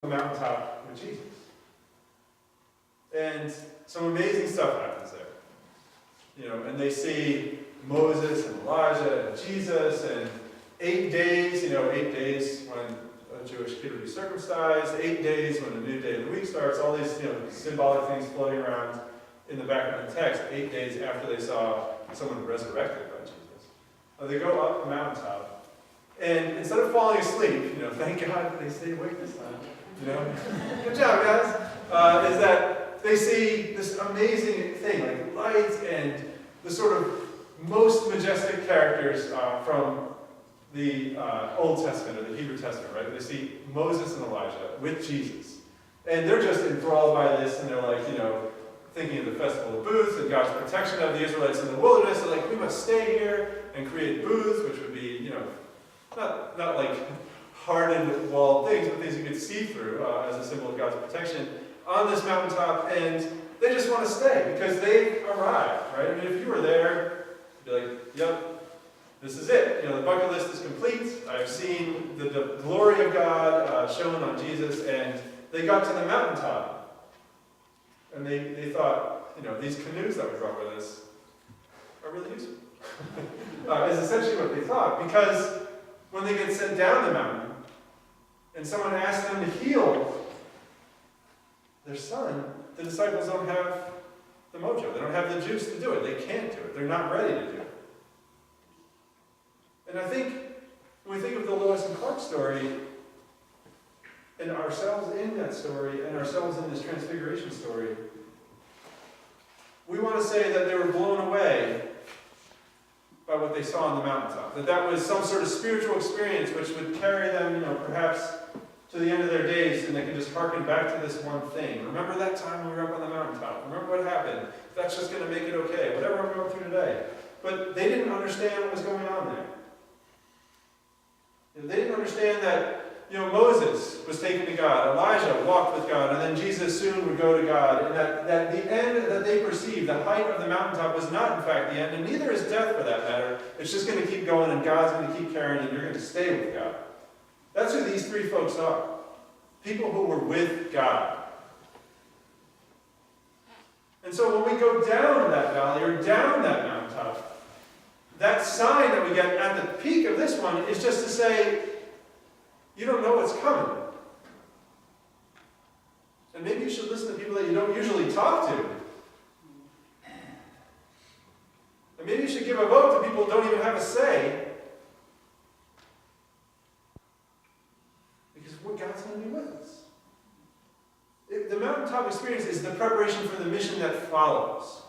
the mountaintop with Jesus. And some amazing stuff happens there. You know, and they see Moses and Elijah and Jesus and 8 days, 8 days when a Jewish kid would be circumcised, 8 days when the new day of the week starts, all these symbolic things floating around in the back of the text, 8 days after they saw someone resurrected by Jesus. They go up the mountaintop, and instead of falling asleep, thank God they stayed awake this time, good job guys, is that they see this amazing thing, like lights and the sort of most majestic characters from the Old Testament, or the Hebrew Testament, right? They see Moses and Elijah with Jesus. And they're just enthralled by this, and they're like, thinking of the Festival of Booths and God's protection of the Israelites in the wilderness. They're like, we must stay here and create booths, which would be, not like hardened walled things, but things you could see through as a symbol of God's protection on this mountaintop. And they just want to stay because they've arrived, right? I mean, if you were there, you'd be like, yep, this is it. The bucket list is complete. I've seen the glory of God shown on Jesus, and they got to the mountaintop. And they thought, these canoes that we brought with us are really useful. Is essentially what they thought. Because when they get sent down the mountain, and someone asks them to heal their son, the disciples don't have the mojo. They don't have the juice to do it. They can't do it. They're not ready to do it. And I think, when we think of the Lewis and Clark story, and ourselves in that story, and ourselves in this transfiguration story, we want to say that they were blown away by what they saw on the mountaintop. That was some sort of spiritual experience which would carry them, perhaps to the end of their days, and they could just hearken back to this one thing. Remember that time we were up on the mountaintop? Remember what happened? That's just going to make it okay. Whatever I'm going through today. But they didn't understand what was going on there. They didn't understand that Moses was taken to God, Elijah walked with God, and then Jesus soon would go to God, and that the end that they perceived, the height of the mountaintop, was not in fact the end, and neither is death for that matter. It's just going to keep going, and God's going to keep carrying, and you're going to stay with God. That's who these three folks are. People who were with God. And so when we go down that valley, or down that mountaintop, that sign that we get at the peak of this one is just to say, you don't know what's coming. And maybe you should listen to people that you don't usually talk to. And maybe you should give a vote to people who don't even have a say. Because God's going to be with us. The mountaintop experience is the preparation for the mission that follows.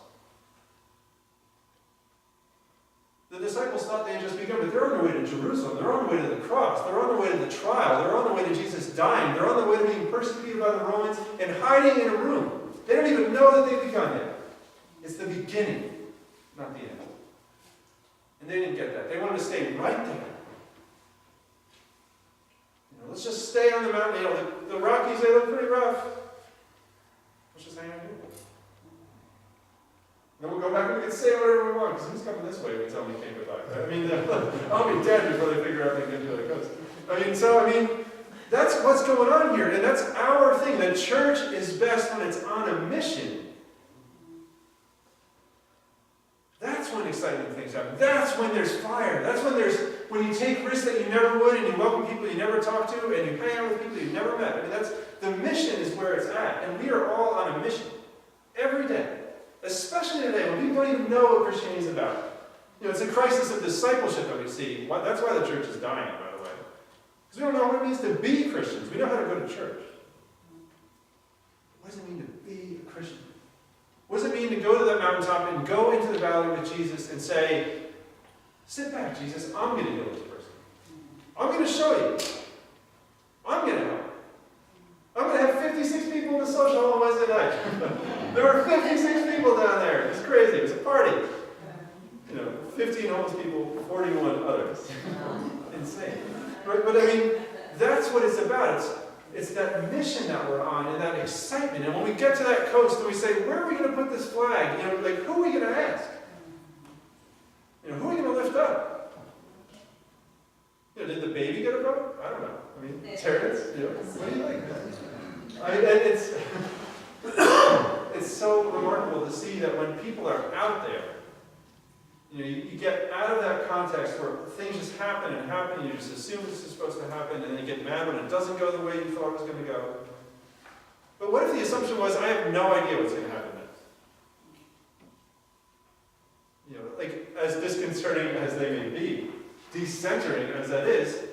The disciples thought they had just begun, but they're on their way to Jerusalem. They're on their way to the cross. They're on their way to the trial. They're on their way to Jesus dying. They're on their way to being persecuted by the Romans and hiding in a room. They don't even know that they've begun yet. It's the beginning, not the end. And they didn't get that. They wanted to stay right there. Let's just stay on the mountain. The Rockies, they look pretty rough. Let's just hang out here. Then we'll go back and we can say whatever we want, because who's coming this way when we tell them we can't go back? I'll be dead before they figure out they can do the coast. That's what's going on here, and that's our thing. The church is best when it's on a mission. That's when exciting things happen. That's when there's fire. That's when you take risks that you never would, and you welcome people you never talked to, and you hang out with people you've never met. The mission is where it's at, and we are all on a mission every day. Especially today, when people don't even know what Christianity is about. It's a crisis of discipleship that we see. That's why the church is dying, by the way. Because we don't know what it means to be Christians. We know how to go to church. What does it mean to be a Christian? What does it mean to go to that mountaintop and go into the valley with Jesus and say, sit back, Jesus, I'm going to heal this person. I'm going to show you. I'm going to help. I'm going to have 56 people in the social hall on Wednesday night. There were 56 people down there. It was crazy. It was a party. 15 homeless people, 41 others. Insane. But that's what it's about. It's that mission that we're on and that excitement. And when we get to that coast and we say, where are we going to put this flag? Who are we going to ask? Who are we going to lift up? Did the baby get a vote? I don't know. I mean, Terrence, what do you like? I mean, and it's so remarkable to see that when people are out there, you get out of that context where things just happen and happen, you just assume this is supposed to happen, and then you get mad when it doesn't go the way you thought it was going to go. But what if the assumption was, I have no idea what's going to happen next? Like, as disconcerting as they may be, decentering as that is,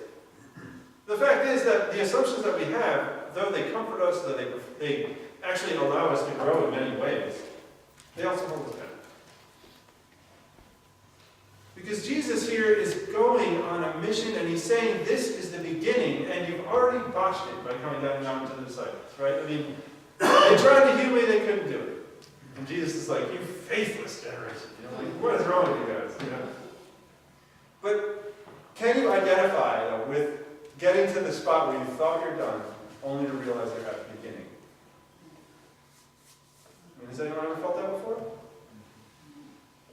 the fact is that the assumptions that we have, though they comfort us, though they actually allow us to grow in many ways, they also hold us back. Because Jesus here is going on a mission, and he's saying this is the beginning, and you've already botched it by coming down the mountain to the disciples, right? I mean, they tried to heal me, they couldn't do it. And Jesus is like, you faithless generation. Like, what is wrong with you guys? But can you identify with getting to the spot where you thought you're done, only to realize you're at the beginning? I mean, has anyone ever felt that before?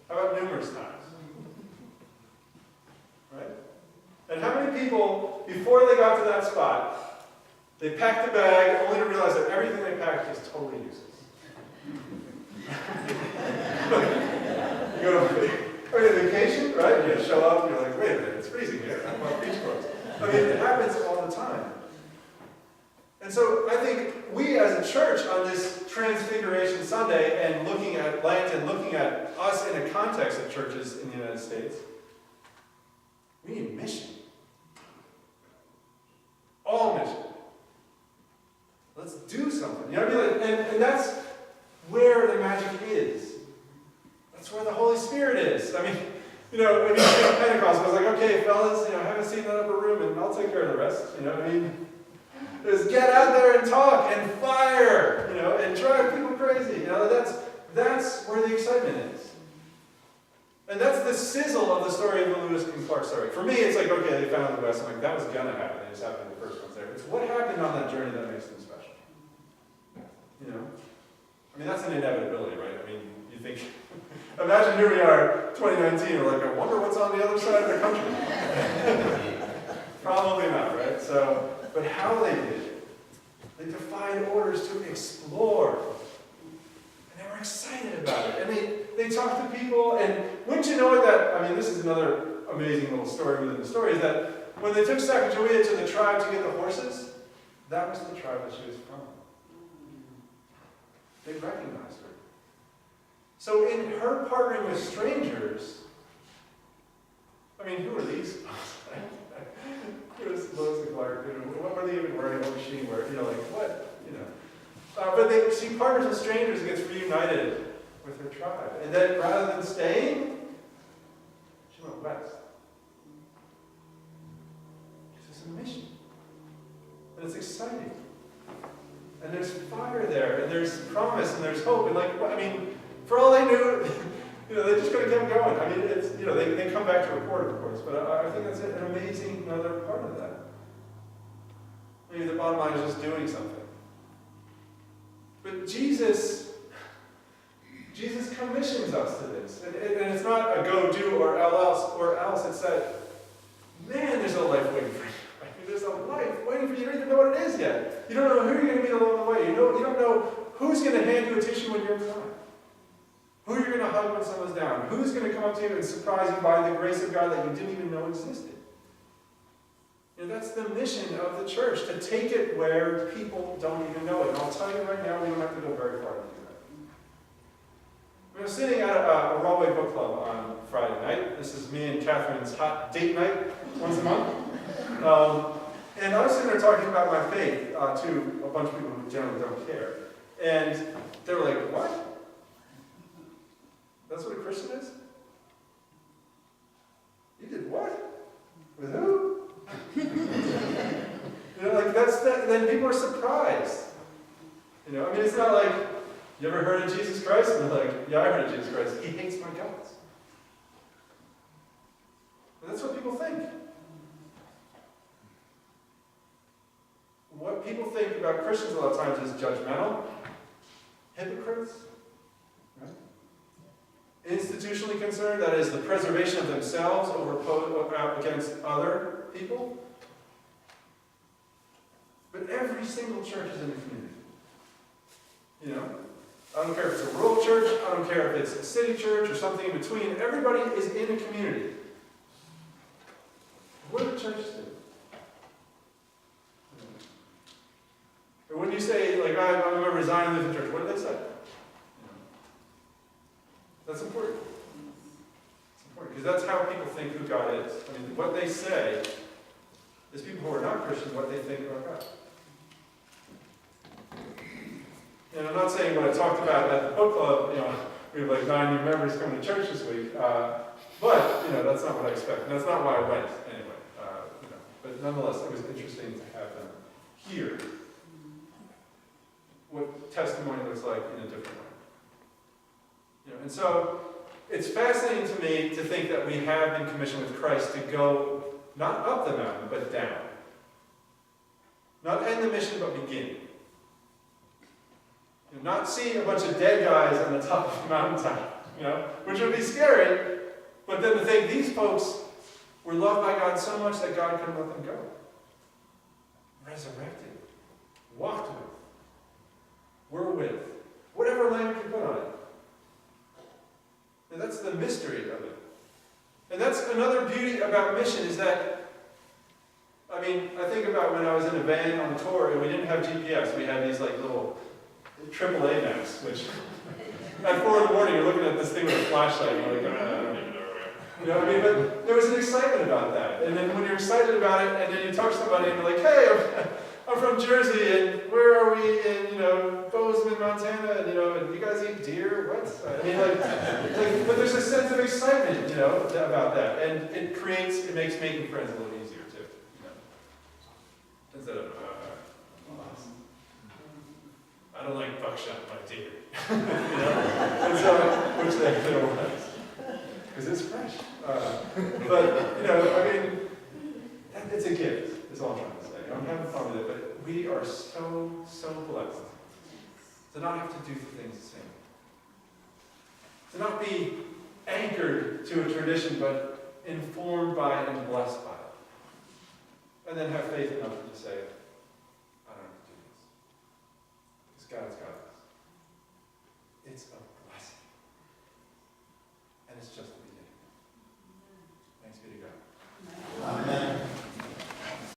How about numerous times? Right? And how many people, before they got to that spot, they packed the bag only to realize that everything they packed is totally useless? You go on vacation, right? You show up, and you're like, wait a minute, it's freezing here. I want beach clothes. I mean, it happens all the time. And so I think we as a church on this Transfiguration Sunday, and looking at Lent and looking at us in a context of churches in the United States, we need mission. All mission. Let's do something. You know what I mean? And that's where the magic is. That's where the Holy Spirit is. I mean, when you think Pentecost, I was like, okay, fellas, have a seat in that upper room and I'll take care of the rest. Just get out there and talk and fire, and drive people crazy. That's where the excitement is. And that's the sizzle of the story of the Lewis and Clark story. For me, it's like, okay, they found the West. I'm like, that was going to happen. They just happened to be the first ones there. It's what happened on that journey that makes them special. I mean, that's an inevitability, right? I mean, you think, imagine here we are, 2019, we're like, I wonder what's on the other side of the country. Probably not, right? So, but how they did it, they defied orders to explore. And they were excited about it. And they talked to people, and wouldn't you know it that, I mean, this is another amazing little story within the story, is that when they took Sacagawea to the tribe to get the horses, that was the tribe that she was from. They recognized her. So in her partnering with strangers, I mean, who are these? Who is Lois and Clark? What were they even wearing? What was she wearing? Like what? But she partners with strangers and gets reunited with her tribe. And then rather than staying, she went west. It's a mission. And it's exciting. And there's fire there, and there's promise, and there's hope. And for all they knew, they just could have kept going. I mean, it's, they come back to report, of course, but I think that's an amazing another part of that. Maybe the bottom line is just doing something. But Jesus commissions us to this. And it's not a go do or else. It's that, man, there's a life waiting for you. There's a life waiting for you. You don't even know what it is yet. You don't know who you're going to meet along the way. You don't know who's going to hand you a tissue when you're crying. Who you're going to hug when someone's down. Who's going to come up to you and surprise you by the grace of God that you didn't even know existed. That's the mission of the church, to take it where people don't even know it. And I'll tell you right now, we don't have to go very far to do that. We were sitting at a RAHWAY book club on Friday night. This is me and Catherine's hot date night once a month. And I was sitting there talking about my faith to a bunch of people who generally don't care. And they were like, what? That's what a Christian is? You did what? With who? Then people are surprised. I mean, it's not like, you ever heard of Jesus Christ? And they're like, yeah, I heard of Jesus Christ. He hates my guts. But that's what people think. What people think about Christians a lot of times is judgmental, hypocrites, right? Institutionally concerned, that is the preservation of themselves against other people. But every single church is in a community. You know? I don't care if it's a rural church, I don't care if it's a city church or something in between. Everybody is in a community. What do the churches do? Or when you say, like, I'm a member of Zion Lutheran Church, what do they say? That's important. It's important, because that's how people think who God is. I mean, what they say is people who are not Christians, what they think about God. And I'm not saying what I talked about at the book club, we have like 9 new members coming to church this week, but, that's not what I expect. And that's not why I went, anyway. But nonetheless, it was interesting to have them hear what testimony looks like in a different way. And so, it's fascinating to me to think that we have been commissioned with Christ to go not up the mountain, but down. Not end the mission, but begin. Not see a bunch of dead guys on the top of the mountaintop, which would be scary, but then to think these folks were loved by God so much that God couldn't let them go. Resurrected, walked with, were with, whatever language you put on it. And that's the mystery of it. And that's another beauty about mission is that, I think about when I was in a van on tour and we didn't have GPS. We had these like little AAA maps, which at 4 in the morning you're looking at this thing with a flashlight and you're like, I don't even know where. But there was an excitement about that. And then when you're excited about it and then you talk to somebody and they're like, hey, I'm from Jersey and where are we in, Bozeman, Montana, and you guys eat deer? What? But there's a sense of excitement, about that. And it makes making friends a little easier too. Instead of, I don't like buckshot by deer. And so, which they don't like. Because it's fresh. It's a gift, is all I'm trying to say. I'm having fun with it, but we are so, so blessed to not have to do things the same. To not be anchored to a tradition, but informed by it and blessed by it. And then have faith enough to say,